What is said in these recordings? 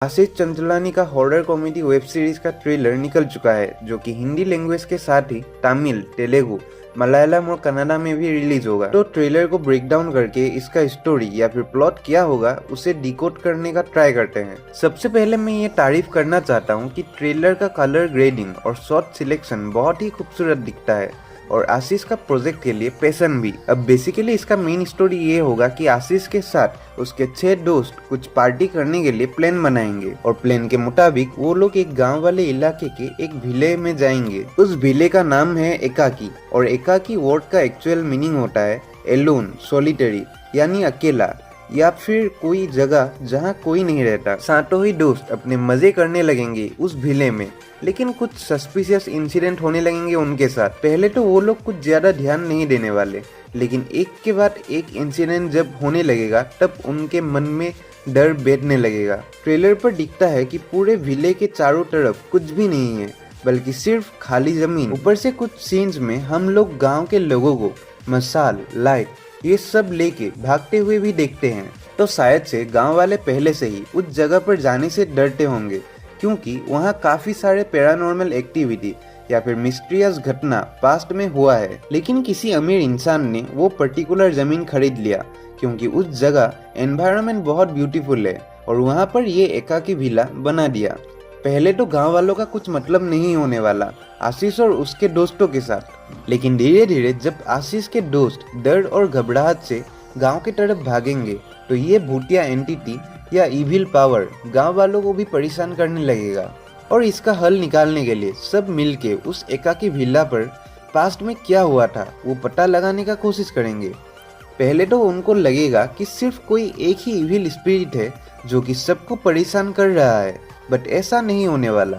आशीष चंचलानी का horror comedy web series का trailer निकल चुका है, जो कि हिंदी लैंग्वेज के साथ ही तमिल, तेलुगु, मलयालम और कन्नड़ा में भी रिलीज होगा। तो ट्रेलर को ब्रेक डाउन करके इसका स्टोरी या फिर प्लॉट क्या होगा उसे डिकोड करने का ट्राई करते हैं। सबसे पहले मैं ये तारीफ करना चाहता हूँ कि ट्रेलर का कलर ग्रेडिंग और शॉट सिलेक्शन बहुत ही खूबसूरत दिखता है और आशीष का प्रोजेक्ट के लिए पैशन भी। अब बेसिकली इसका मेन स्टोरी ये होगा कि आशीष के साथ उसके 6 दोस्त कुछ पार्टी करने के लिए प्लान बनाएंगे और प्लान के मुताबिक वो लोग एक गांव वाले इलाके के एक विले में जाएंगे। उस विले का नाम है एकाकी और एकाकी वर्ड का एक्चुअल मीनिंग होता है एलोन, सॉलिटरी यानी अकेला या फिर कोई जगह जहाँ कोई नहीं रहता। सातों ही दोस्त अपने मजे करने लगेंगे उस विले में, लेकिन कुछ सस्पिशियस इंसिडेंट होने लगेंगे उनके साथ। पहले तो वो लोग कुछ ज्यादा ध्यान नहीं देने वाले, लेकिन एक के बाद एक इंसिडेंट जब होने लगेगा तब उनके मन में डर बैठने लगेगा। ट्रेलर पर दिखता है कि पूरे विले के चारों तरफ कुछ भी नहीं है, बल्कि सिर्फ खाली जमीन। ऊपर से कुछ सीन्स में हम लोग गाँव के लोगों को मसाल, लाइट ये सब लेके भागते हुए भी देखते हैं। तो शायद से गांव वाले पहले से ही उस जगह पर जाने से डरते होंगे, क्योंकि वहां काफी सारे पैरानॉर्मल एक्टिविटी या फिर मिस्टीरियस घटना पास्ट में हुआ है। लेकिन किसी अमीर इंसान ने वो पर्टिकुलर जमीन खरीद लिया, क्योंकि उस जगह एनवायरनमेंट बहुत ब्यूटीफुल है और वहां पर ये एकाकी विला बना दिया। पहले तो गांव वालों का कुछ मतलब नहीं होने वाला आशीष और उसके दोस्तों के साथ, लेकिन धीरे धीरे जब आशीष के दोस्त डर और घबराहट से गांव की तरफ भागेंगे तो ये भूतिया एंटिटी या इविल पावर गांव वालों को भी परेशान करने लगेगा और इसका हल निकालने के लिए सब मिलके उस एकाकी विला पर पास्ट में क्या हुआ था वो पता लगाने का कोशिश करेंगे। पहले तो उनको लगेगा कि सिर्फ कोई एक ही इविल स्पिरिट है जो कि सबको परेशान कर रहा है, बट ऐसा नहीं होने वाला,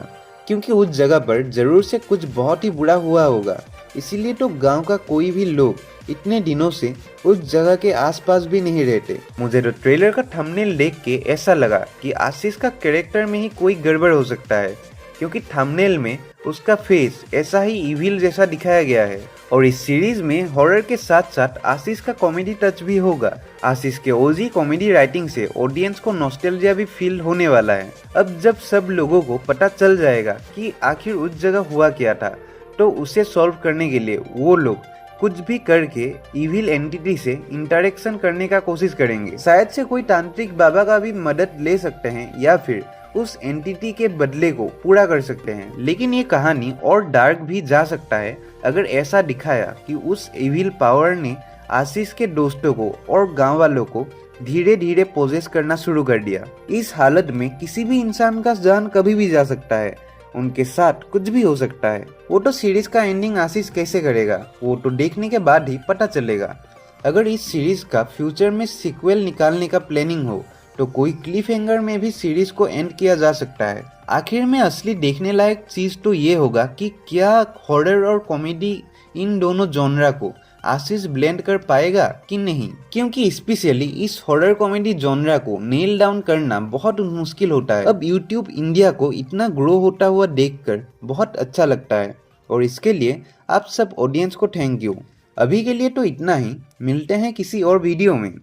क्योंकि उस जगह पर जरूर से कुछ बहुत ही बुरा हुआ होगा। इसीलिए तो गांव का कोई भी लोग इतने दिनों से उस जगह के आसपास भी नहीं रहते। मुझे तो ट्रेलर का थंबनेल देख के ऐसा लगा कि आशीष का कैरेक्टर में ही कोई गड़बड़ हो सकता है, क्योंकि थंबनेल में उसका फेस ऐसा ही इविल जैसा दिखाया गया है। और इस सीरीज में हॉरर के साथ साथ आशीष का कॉमेडी टच भी होगा। आशीष के ओजी कॉमेडी राइटिंग से ऑडियंस को नॉस्टैल्जिया भी फील होने वाला है। अब जब सब लोगों को पता चल जाएगा कि आखिर उस जगह हुआ क्या था, तो उसे सॉल्व करने के लिए वो लोग कुछ भी करके इविल एंटिटी से इंटरेक्शन करने का कोशिश करेंगे। शायद से कोई तांत्रिक बाबा का भी मदद ले सकते हैं या फिर उस एंटिटी के बदले को पूरा कर सकते हैं। लेकिन ये कहानी और डार्क भी जा सकता है अगर ऐसा दिखाया कि उस इविल पावर ने आशीष के दोस्तों को और गांव वालों को धीरे धीरे पोजेस करना शुरू कर दिया। इस हालत में किसी भी इंसान का जान कभी भी जा सकता है, उनके साथ कुछ भी हो सकता है। वो तो सीरीज का एंडिंग आशीष कैसे करेगा वो तो देखने के बाद ही पता चलेगा। अगर इस सीरीज का फ्यूचर में सीक्वल निकालने का प्लानिंग हो तो कोई क्लिफ हैंगर में भी सीरीज को एंड किया जा सकता है। आखिर में असली देखने लायक चीज तो ये होगा कि क्या हॉरर और कॉमेडी इन दोनों जॉनरा को आशीष ब्लेंड कर पाएगा कि नहीं, क्योंकि स्पेशली इस हॉरर कॉमेडी जॉनरा को नेल डाउन करना बहुत मुश्किल होता है। अब यूट्यूब इंडिया को इतना ग्रो होता हुआ देखकर बहुत अच्छा लगता है और इसके लिए आप सब ऑडियंस को थैंक यू। अभी के लिए तो इतना ही, मिलते हैं किसी और वीडियो में।